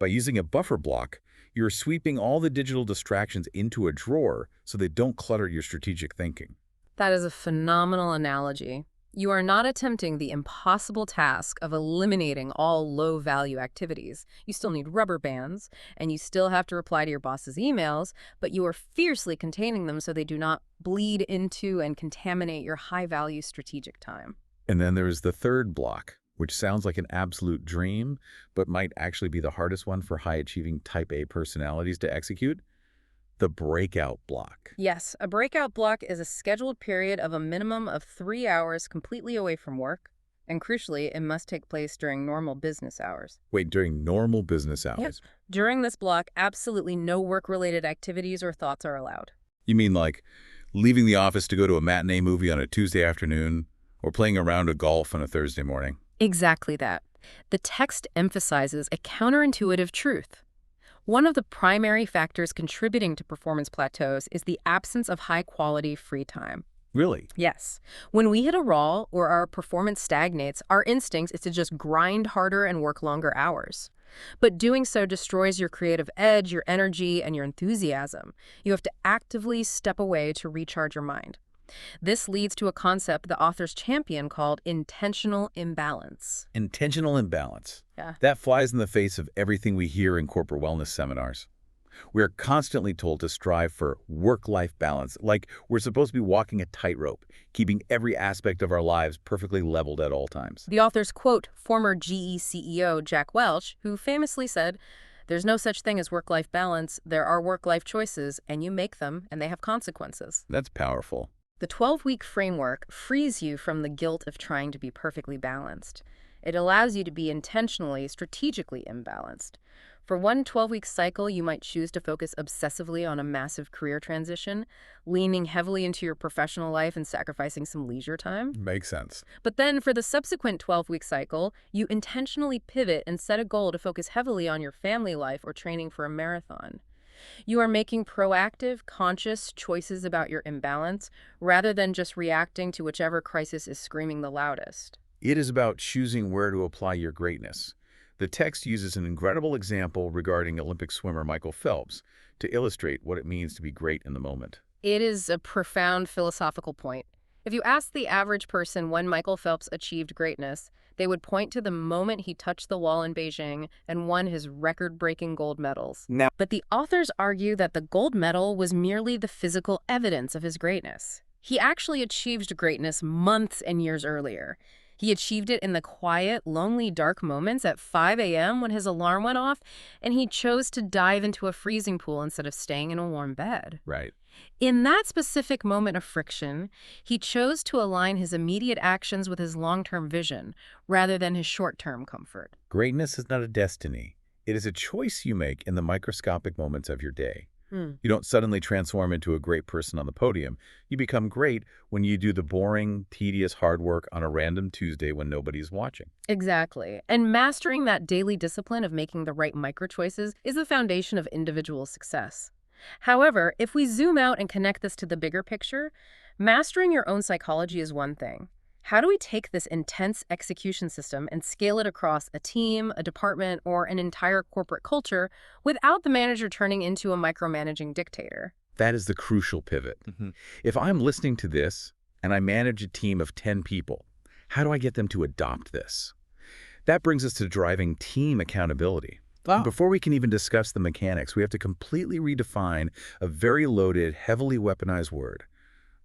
By using a buffer block, you're sweeping all the digital distractions into a drawer so they don't clutter your strategic thinking. That is a phenomenal analogy. You are not attempting the impossible task of eliminating all low-value activities. You still need rubber bands, and you still have to reply to your boss's emails, but you are fiercely containing them so they do not bleed into and contaminate your high-value strategic time. And then there is the third block, which sounds like an absolute dream, but might actually be the hardest one for high-achieving Type A personalities to execute. The breakout block. Yes, a breakout block is a scheduled period of a minimum of 3 hours completely away from work, and crucially, it must take place during normal business hours. Wait, during normal business hours? Yep. During this block, absolutely no work-related activities or thoughts are allowed. You mean like leaving the office to go to a matinee movie on a Tuesday afternoon or playing a round of golf on a Thursday morning? Exactly that. The text emphasizes a counterintuitive truth. One of the primary factors contributing to performance plateaus is the absence of high-quality free time. Really? Yes. When we hit a wall or our performance stagnates, our instinct is to just grind harder and work longer hours. But doing so destroys your creative edge, your energy, and your enthusiasm. You have to actively step away to recharge your mind. This leads to a concept the authors champion called intentional imbalance. Intentional imbalance. Yeah. That flies in the face of everything we hear in corporate wellness seminars. We are constantly told to strive for work-life balance, like we're supposed to be walking a tightrope, keeping every aspect of our lives perfectly leveled at all times. The authors quote former GE CEO Jack Welch, who famously said, "There's no such thing as work-life balance. There are work-life choices, and you make them, and they have consequences." That's powerful. The 12-week framework frees you from the guilt of trying to be perfectly balanced. It allows you to be intentionally, strategically imbalanced. For one 12-week cycle, you might choose to focus obsessively on a massive career transition, leaning heavily into your professional life and sacrificing some leisure time. Makes sense. But then for the subsequent 12-week cycle, you intentionally pivot and set a goal to focus heavily on your family life or training for a marathon. You are making proactive, conscious choices about your imbalance rather than just reacting to whichever crisis is screaming the loudest. It is about choosing where to apply your greatness. The text uses an incredible example regarding Olympic swimmer Michael Phelps to illustrate what it means to be great in the moment. It is a profound philosophical point. If you ask the average person when Michael Phelps achieved greatness, they would point to the moment he touched the wall in Beijing and won his record-breaking gold medals. But the authors argue that the gold medal was merely the physical evidence of his greatness. He actually achieved greatness months and years earlier. He achieved it in the quiet, lonely, dark moments at 5 a.m. when his alarm went off, and he chose to dive into a freezing pool instead of staying in a warm bed. Right. In that specific moment of friction, he chose to align his immediate actions with his long-term vision rather than his short-term comfort. Greatness is not a destiny. It is a choice you make in the microscopic moments of your day. You don't suddenly transform into a great person on the podium. You become great when you do the boring, tedious hard work on a random Tuesday when nobody's watching. Exactly. And mastering that daily discipline of making the right micro-choices is the foundation of individual success. However, if we zoom out and connect this to the bigger picture, mastering your own psychology is one thing. How do we take this intense execution system and scale it across a team, a department, or an entire corporate culture without the manager turning into a micromanaging dictator? That is the crucial pivot. If I'm listening to this and I manage a team of 10 people, how do I get them to adopt this? That brings us to driving team accountability. Before we can even discuss the mechanics, we have to completely redefine a very loaded, heavily weaponized word: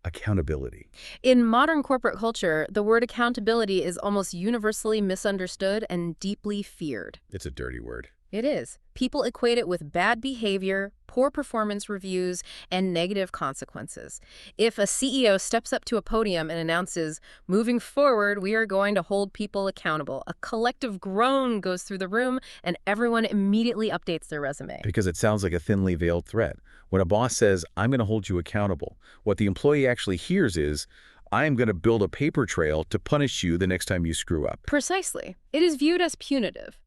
accountability. In modern corporate culture, the word accountability is almost universally misunderstood and deeply feared. It's a dirty word. It is. People equate it with bad behavior, poor performance reviews, and negative consequences. If a CEO steps up to a podium and announces, "Moving forward, we are going to hold people accountable," a collective groan goes through the room and everyone immediately updates their resume. Because it sounds like a thinly veiled threat. When a boss says, "I'm going to hold you accountable," what the employee actually hears is, "I am going to build a paper trail to punish you the next time you screw up." Precisely. It is viewed as punitive.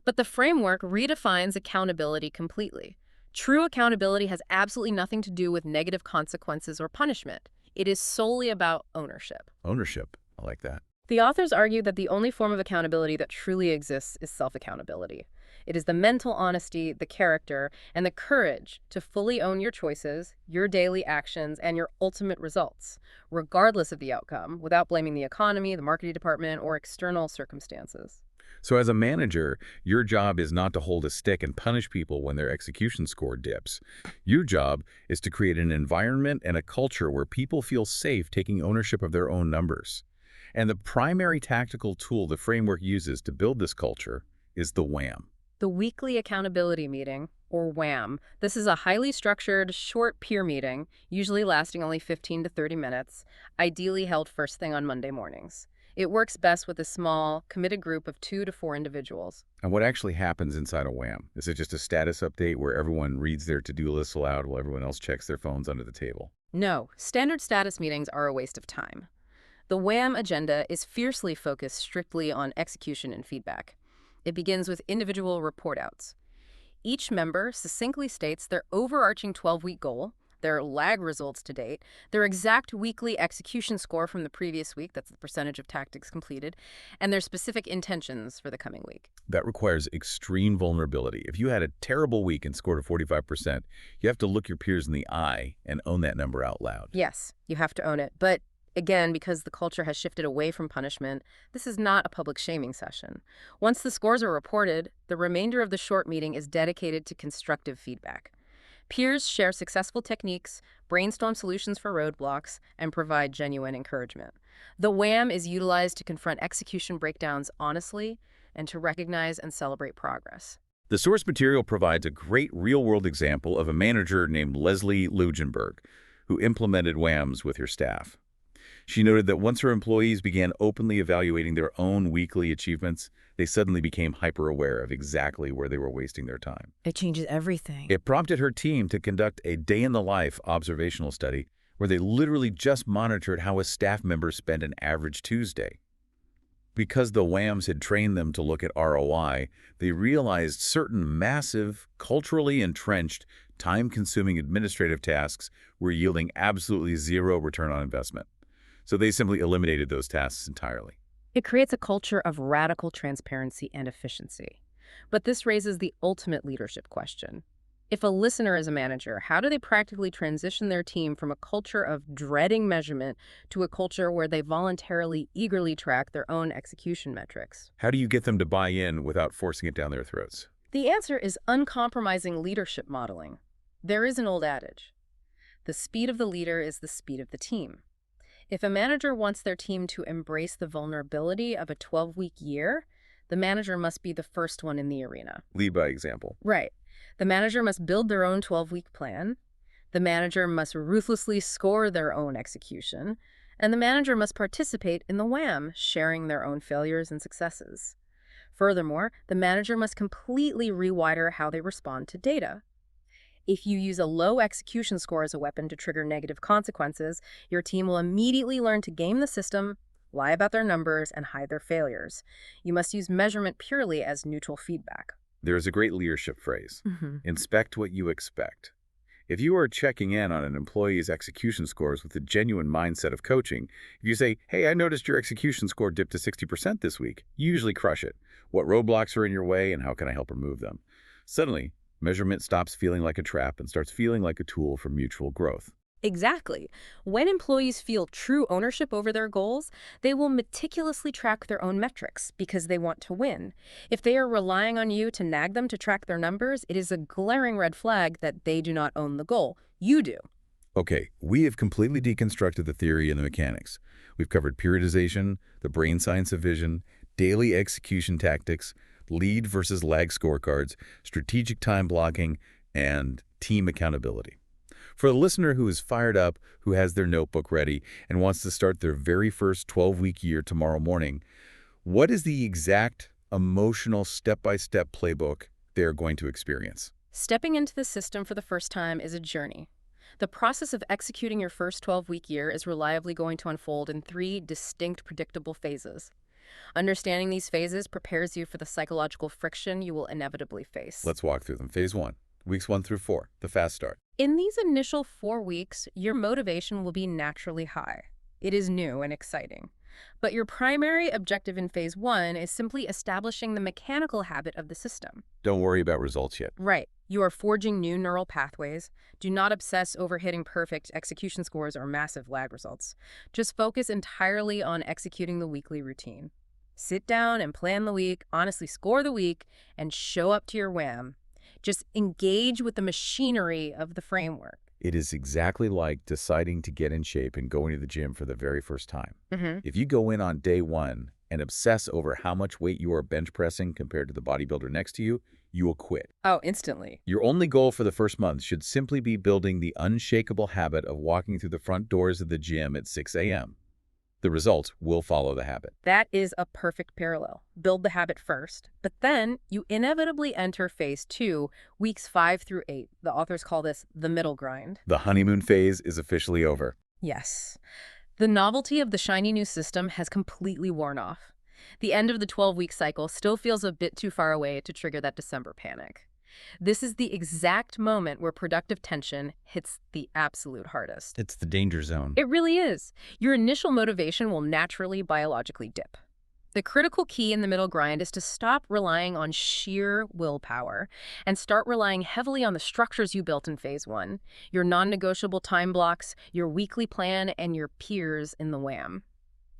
But the framework redefines accountability completely. True accountability has absolutely nothing to do with negative consequences or punishment. It is solely about ownership. Ownership. I like that. The authors argue that the only form of accountability that truly exists is self-accountability. It is the mental honesty, the character, and the courage to fully own your choices, your daily actions, and your ultimate results, regardless of the outcome, without blaming the economy, the marketing department, or external circumstances. So as a manager, your job is not to hold a stick and punish people when their execution score dips. Your job is to create an environment and a culture where people feel safe taking ownership of their own numbers. And the primary tactical tool the framework uses to build this culture is the WHAM. The Weekly Accountability Meeting, or WHAM. This is a highly structured, short peer meeting, usually lasting only 15 to 30 minutes, ideally held first thing on Monday mornings. It works best with a small, committed group of 2 to 4 individuals. And what actually happens inside a WHAM? Is it just a status update where everyone reads their to-do list aloud while everyone else checks their phones under the table? No, standard status meetings are a waste of time. The WHAM agenda is fiercely focused strictly on execution and feedback. It begins with individual report outs. Each member succinctly states their overarching 12-week goal, their lag results to date, their exact weekly execution score from the previous week, that's the percentage of tactics completed, and their specific intentions for the coming week. That requires extreme vulnerability. If you had a terrible week and scored a 45%, you have to look your peers in the eye and own that number out loud. Yes, you have to own it. But again, because the culture has shifted away from punishment, this is not a public shaming session. Once the scores are reported, the remainder of the short meeting is dedicated to constructive feedback. Peers share successful techniques, brainstorm solutions for roadblocks, and provide genuine encouragement. The WHAM is utilized to confront execution breakdowns honestly and to recognize and celebrate progress. The source material provides a great real-world example of a manager named Leslie Lugenberg, who implemented WHAMs with her staff. She noted that once her employees began openly evaluating their own weekly achievements, they suddenly became hyper-aware of exactly where they were wasting their time. It changes everything. It prompted her team to conduct a day-in-the-life observational study where they literally just monitored how a staff member spent an average Tuesday. Because the WHAMs had trained them to look at ROI, they realized certain massive, culturally entrenched, time-consuming administrative tasks were yielding absolutely zero return on investment. So they simply eliminated those tasks entirely. It creates a culture of radical transparency and efficiency. But this raises the ultimate leadership question. If a listener is a manager, how do they practically transition their team from a culture of dreading measurement to a culture where they voluntarily, eagerly track their own execution metrics? How do you get them to buy in without forcing it down their throats? The answer is uncompromising leadership modeling. There is an old adage. The speed of the leader is the speed of the team. If a manager wants their team to embrace the vulnerability of a 12-week year, the manager must be the first one in the arena. Lead by example. Right. The manager must build their own 12-week plan. The manager must ruthlessly score their own execution. And the manager must participate in the WHAM, sharing their own failures and successes. Furthermore, the manager must completely rewire how they respond to data. If you use a low execution score as a weapon to trigger negative consequences, your team will immediately learn to game the system, lie about their numbers, and hide their failures. You must use measurement purely as neutral feedback. There is a great leadership phrase, inspect what you expect. If you are checking in on an employee's execution scores with a genuine mindset of coaching, if you say, hey, I noticed your execution score dipped to 60% this week, you usually crush it. What roadblocks are in your way and how can I help remove them? Suddenly, measurement stops feeling like a trap and starts feeling like a tool for mutual growth. Exactly. When employees feel true ownership over their goals, they will meticulously track their own metrics because they want to win. If they are relying on you to nag them to track their numbers, it is a glaring red flag that they do not own the goal. You do. Okay, we have completely deconstructed the theory and the mechanics. We've covered periodization, the brain science of vision, daily execution tactics, lead versus lag scorecards, strategic time blocking, and team accountability. For the listener who is fired up, who has their notebook ready, and wants to start their very first 12-week year tomorrow morning, what is the exact emotional step-by-step playbook they're going to experience? Stepping into the system for the first time is a journey. The process of executing your first 12-week year is reliably going to unfold in 3 distinct predictable phases. Understanding these phases prepares you for the psychological friction you will inevitably face. Let's walk through them. Phase 1, weeks 1 through 4, the fast start. In these initial 4 weeks, your motivation will be naturally high. It is new and exciting. But your primary objective in phase 1 is simply establishing the mechanical habit of the system. Don't worry about results yet. Right. You are forging new neural pathways. Do not obsess over hitting perfect execution scores or massive lag results. Just focus entirely on executing the weekly routine. Sit down and plan the week, honestly score the week, and show up to your wham. Just engage with the machinery of the framework. It is exactly like deciding to get in shape and going to the gym for the very first time. If you go in on day 1 and obsess over how much weight you are bench pressing compared to the bodybuilder next to you, you will quit. Oh, instantly. Your only goal for the first month should simply be building the unshakable habit of walking through the front doors of the gym at 6 a.m. The results will follow the habit. That is a perfect parallel. Build the habit first, but then you inevitably enter phase 2, weeks 5 through 8. The authors call this the middle grind. The honeymoon phase is officially over. Yes. The novelty of the shiny new system has completely worn off. The end of the 12-week cycle still feels a bit too far away to trigger that December panic. This is the exact moment where productive tension hits the absolute hardest. It's the danger zone. It really is. Your initial motivation will naturally biologically dip. The critical key in the middle grind is to stop relying on sheer willpower and start relying heavily on the structures you built in phase 1, your non-negotiable time blocks, your weekly plan, and your peers in the wham.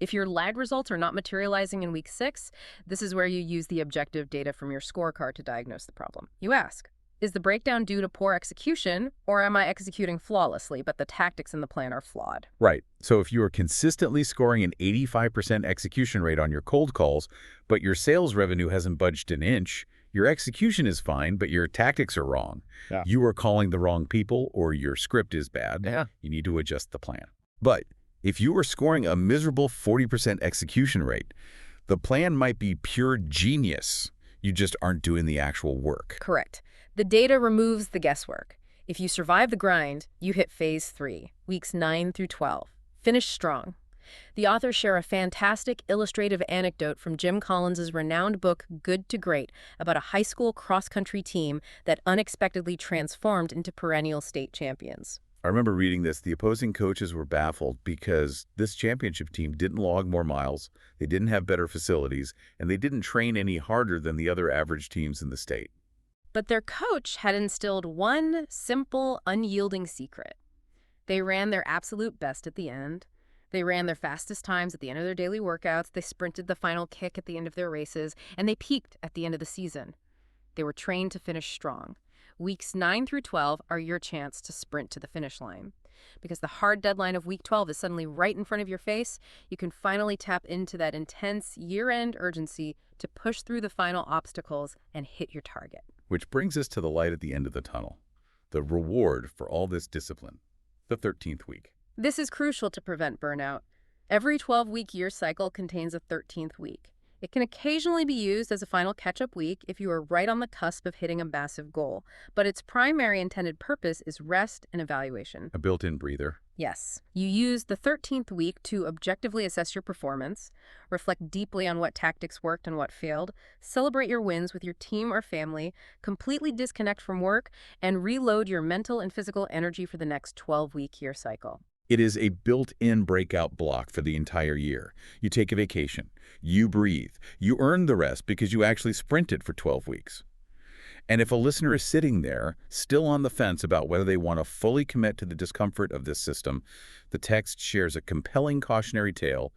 If your lag results are not materializing in week 6, this is where you use the objective data from your scorecard to diagnose the problem. You ask, is the breakdown due to poor execution, or am I executing flawlessly, but the tactics in the plan are flawed? Right. So if you are consistently scoring an 85% execution rate on your cold calls, but your sales revenue hasn't budged an inch, your execution is fine, but your tactics are wrong. Yeah. You are calling the wrong people, or your script is bad. Yeah. You need to adjust the plan. But if you are scoring a miserable 40% execution rate, the plan might be pure genius. You just aren't doing the actual work. Correct. The data removes the guesswork. If you survive the grind, you hit phase 3, weeks 9 through 12. Finish strong. The authors share a fantastic illustrative anecdote from Jim Collins's renowned book, Good to Great, about a high school cross-country team that unexpectedly transformed into perennial state champions. I remember reading this. The opposing coaches were baffled because this championship team didn't log more miles, they didn't have better facilities, and they didn't train any harder than the other average teams in the state. But their coach had instilled one simple, unyielding secret. They ran their absolute best at the end. They ran their fastest times at the end of their daily workouts. They sprinted the final kick at the end of their races, and they peaked at the end of the season. They were trained to finish strong. Weeks 9 through 12 are your chance to sprint to the finish line. Because the hard deadline of week 12 is suddenly right in front of your face, you can finally tap into that intense year-end urgency to push through the final obstacles and hit your target. Which brings us to the light at the end of the tunnel. The reward for all this discipline. The 13th week. This is crucial to prevent burnout. Every 12-week year cycle contains a 13th week. It can occasionally be used as a final catch-up week if you are right on the cusp of hitting a massive goal, but its primary intended purpose is rest and evaluation. A built-in breather. Yes. You use the 13th week to objectively assess your performance, reflect deeply on what tactics worked and what failed, celebrate your wins with your team or family, completely disconnect from work, and reload your mental and physical energy for the next 12-week year cycle. It is a built-in breakout block for the entire year. You take a vacation. You breathe. You earn the rest because you actually sprinted for 12 weeks. And if a listener is sitting there, still on the fence about whether they want to fully commit to the discomfort of this system, the text shares a compelling cautionary tale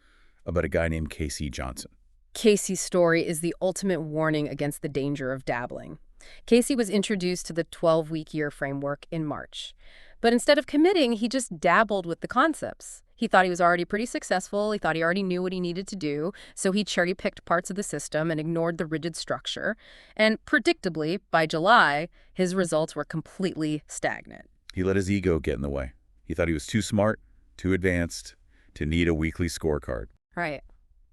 about a guy named Casey Johnson. Casey's story is the ultimate warning against the danger of dabbling. Casey was introduced to the 12-week year framework in March. But instead of committing, he just dabbled with the concepts. He thought he was already pretty successful. He thought he already knew what he needed to do. So he cherry-picked parts of the system and ignored the rigid structure. And predictably, by July, his results were completely stagnant. He let his ego get in the way. He thought he was too smart, too advanced, to need a weekly scorecard. Right.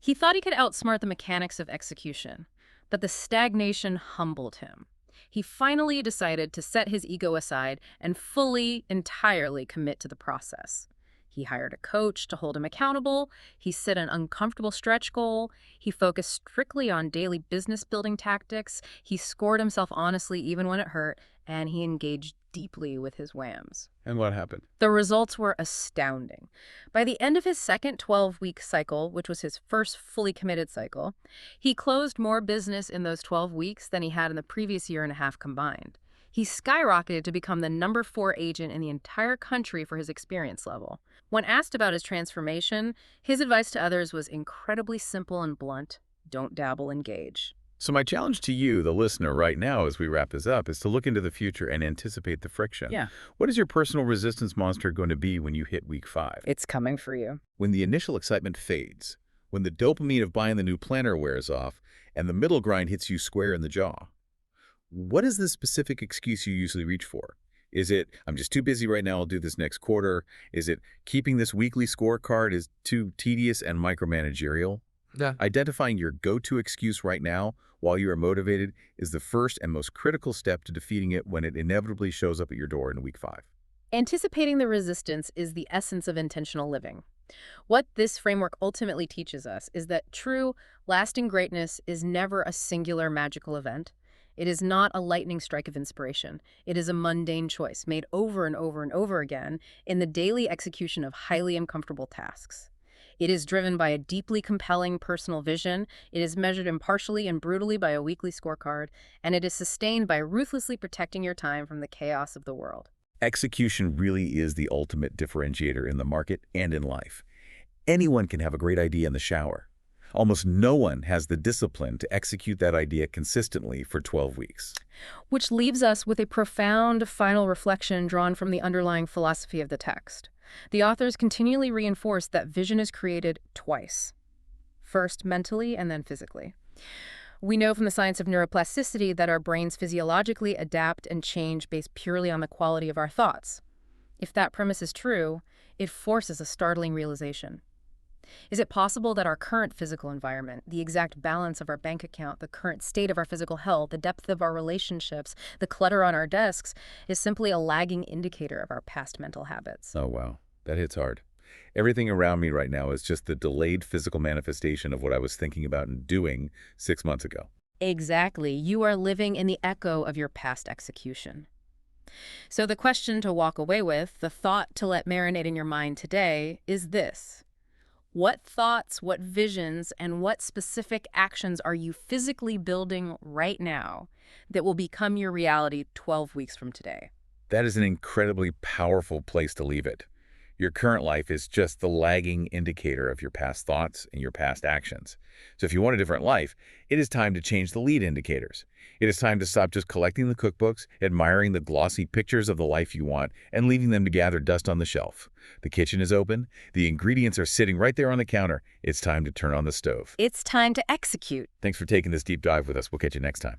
He thought he could outsmart the mechanics of execution. But the stagnation humbled him. He finally decided to set his ego aside and fully, entirely commit to the process. He hired a coach to hold him accountable. He set an uncomfortable stretch goal. He focused strictly on daily business building tactics. He scored himself honestly even when it hurt, and he engaged deeply with his whams. And what happened? The results were astounding. By the end of his second 12-week cycle, which was his first fully committed cycle, he closed more business in those 12 weeks than he had in the previous year and a half combined. He skyrocketed to become the #4 agent in the entire country for his experience level. When asked about his transformation, his advice to others was incredibly simple and blunt. Don't dabble, engage. So my challenge to you, the listener, right now as we wrap this up is to look into the future and anticipate the friction. Yeah. What is your personal resistance monster going to be when you hit week 5? It's coming for you. When the initial excitement fades, when the dopamine of buying the new planner wears off, and the middle grind hits you square in the jaw. What is the specific excuse you usually reach for? Is it, I'm just too busy right now, I'll do this next quarter? Is it, keeping this weekly scorecard is too tedious and micromanagerial? Yeah. Identifying your go-to excuse right now while you are motivated is the first and most critical step to defeating it when it inevitably shows up at your door in week 5. Anticipating the resistance is the essence of intentional living. What this framework ultimately teaches us is that true, lasting greatness is never a singular magical event. It is not a lightning strike of inspiration. It is a mundane choice made over and over and over again in the daily execution of highly uncomfortable tasks. It is driven by a deeply compelling personal vision, it is measured impartially and brutally by a weekly scorecard, and it is sustained by ruthlessly protecting your time from the chaos of the world. Execution really is the ultimate differentiator in the market and in life. Anyone can have a great idea in the shower. Almost no one has the discipline to execute that idea consistently for 12 weeks. Which leaves us with a profound final reflection drawn from the underlying philosophy of the text. The authors continually reinforce that vision is created twice. First mentally and then physically. We know from the science of neuroplasticity that our brains physiologically adapt and change based purely on the quality of our thoughts. If that premise is true, it forces a startling realization. Is it possible that our current physical environment, the exact balance of our bank account, the current state of our physical health, the depth of our relationships, the clutter on our desks, is simply a lagging indicator of our past mental habits? Oh, wow. That hits hard. Everything around me right now is just the delayed physical manifestation of what I was thinking about and doing 6 months ago. Exactly. You are living in the echo of your past execution. So the question to walk away with, the thought to let marinate in your mind today, is this. What thoughts, what visions, and what specific actions are you physically building right now that will become your reality 12 weeks from today? That is an incredibly powerful place to leave it. Your current life is just the lagging indicator of your past thoughts and your past actions. So if you want a different life, it is time to change the lead indicators. It is time to stop just collecting the cookbooks, admiring the glossy pictures of the life you want, and leaving them to gather dust on the shelf. The kitchen is open. The ingredients are sitting right there on the counter. It's time to turn on the stove. It's time to execute. Thanks for taking this deep dive with us. We'll catch you next time.